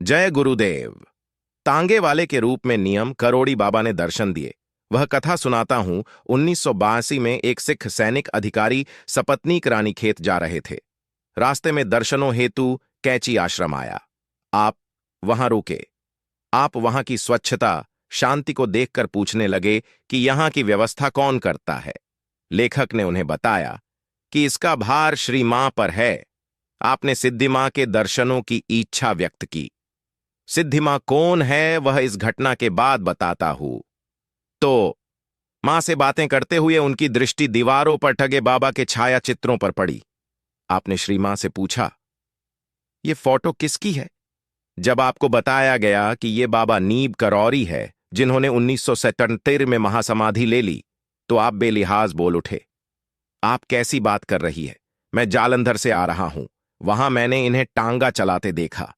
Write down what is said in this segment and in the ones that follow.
जय गुरुदेव। तांगे वाले के रूप में नियम करोड़ी बाबा ने दर्शन दिए। वह कथा सुनाता हूं। 1982 में एक सिख सैनिक अधिकारी सपत्नीक रानीखेत जा रहे थे। रास्ते में दर्शनों हेतु कैची आश्रम आया। आप वहां रुके। आप वहां की स्वच्छता, शांति को देखकर पूछने लगे कि यहां की व्यवस्था कौन करता है। लेखक ने उन्हें बताया कि इसका भार श्री मां पर है। आपने सिद्धि मां के दर्शनों की इच्छा व्यक्त की। सिद्धि मां कौन है वह इस घटना के बाद बताता हूं। तो मां से बातें करते हुए उनकी दृष्टि दीवारों पर टंगे बाबा के छाया चित्रों पर पड़ी। आपने श्री मां से पूछा, ये फोटो किसकी है? जब आपको बताया गया कि ये बाबा नीब करौरी है जिन्होंने 1977 में महासमाधि ले ली, तो आप बेलिहाज बोल उठे। आप कैसी बात कर रही है? मैं जालंधर से आ रहा हूं। वहां मैंने इन्हें टांगा चलाते देखा।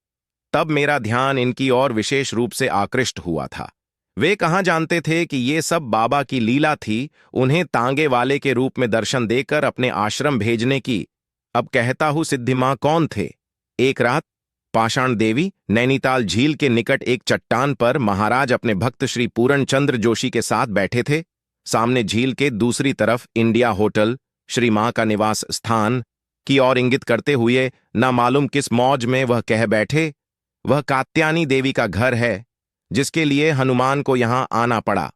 तब मेरा ध्यान इनकी ओर विशेष रूप से आकृष्ट हुआ था। वे कहाँ जानते थे कि ये सब बाबा की लीला थी, उन्हें तांगे वाले के रूप में दर्शन देकर अपने आश्रम भेजने की। अब कहता हूं सिद्धि मां कौन थे। एक रात पाषाण देवी नैनीताल झील के निकट एक चट्टान पर महाराज अपने भक्त श्री पूरण चंद्र जोशी के साथ बैठे थे। सामने झील के दूसरी तरफ इंडिया होटल, श्री मां का निवास स्थान की ओर इंगित करते हुए न मालूम किस मौज में वह कह बैठे, वह कात्यायनी देवी का घर है जिसके लिए हनुमान को यहां आना पड़ा।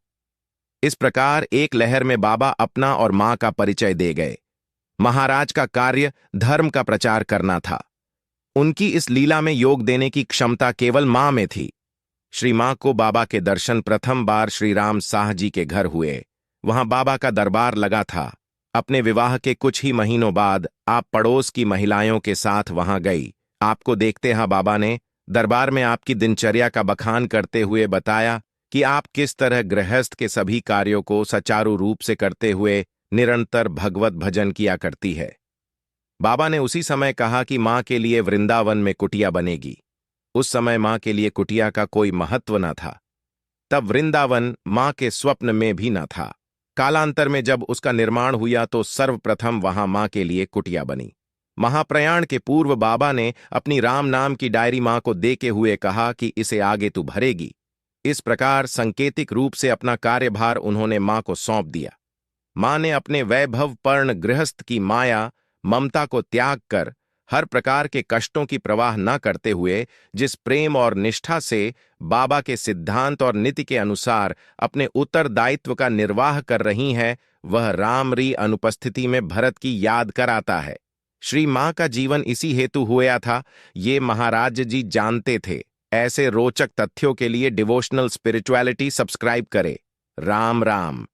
इस प्रकार एक लहर में बाबा अपना और मां का परिचय दे गए। महाराज का कार्य धर्म का प्रचार करना था। उनकी इस लीला में योग देने की क्षमता केवल मां में थी। श्री मां को बाबा के दर्शन प्रथम बार श्री राम साह जी के घर हुए। वहां बाबा का दरबार लगा था। अपने विवाह के कुछ ही महीनों बाद आप पड़ोस की महिलाओं के साथ वहां गई। आपको देखते ही बाबा ने दरबार में आपकी दिनचर्या का बखान करते हुए बताया कि आप किस तरह गृहस्थ के सभी कार्यों को सुचारू रूप से करते हुए निरंतर भगवत भजन किया करती है। बाबा ने उसी समय कहा कि मां के लिए वृंदावन में कुटिया बनेगी। उस समय मां के लिए कुटिया का कोई महत्व न था। तब वृंदावन मां के स्वप्न में भी न था। कालांतर में जब उसका निर्माण हुआ तो सर्वप्रथम वहां मां के लिए कुटिया बनी। महाप्रयाण के पूर्व बाबा ने अपनी राम नाम की डायरी मां को देके हुए कहा कि इसे आगे तू भरेगी। इस प्रकार संकेतिक रूप से अपना कार्यभार उन्होंने मां को सौंप दिया। मां ने अपने वैभवपूर्ण गृहस्थ की माया ममता को त्याग कर हर प्रकार के कष्टों की परवाह न करते हुए जिस प्रेम और निष्ठा से बाबा के सिद्धांत और नीति के अनुसार अपने उत्तरदायित्व का निर्वाह कर रही हैं, वह रामरी अनुपस्थिति में भरत की याद कराता है। श्री मां का जीवन इसी हेतु हुआ था, ये महाराज जी जानते थे। ऐसे रोचक तथ्यों के लिए डिवोशनल स्पिरिचुअलिटी सब्सक्राइब करें। राम राम।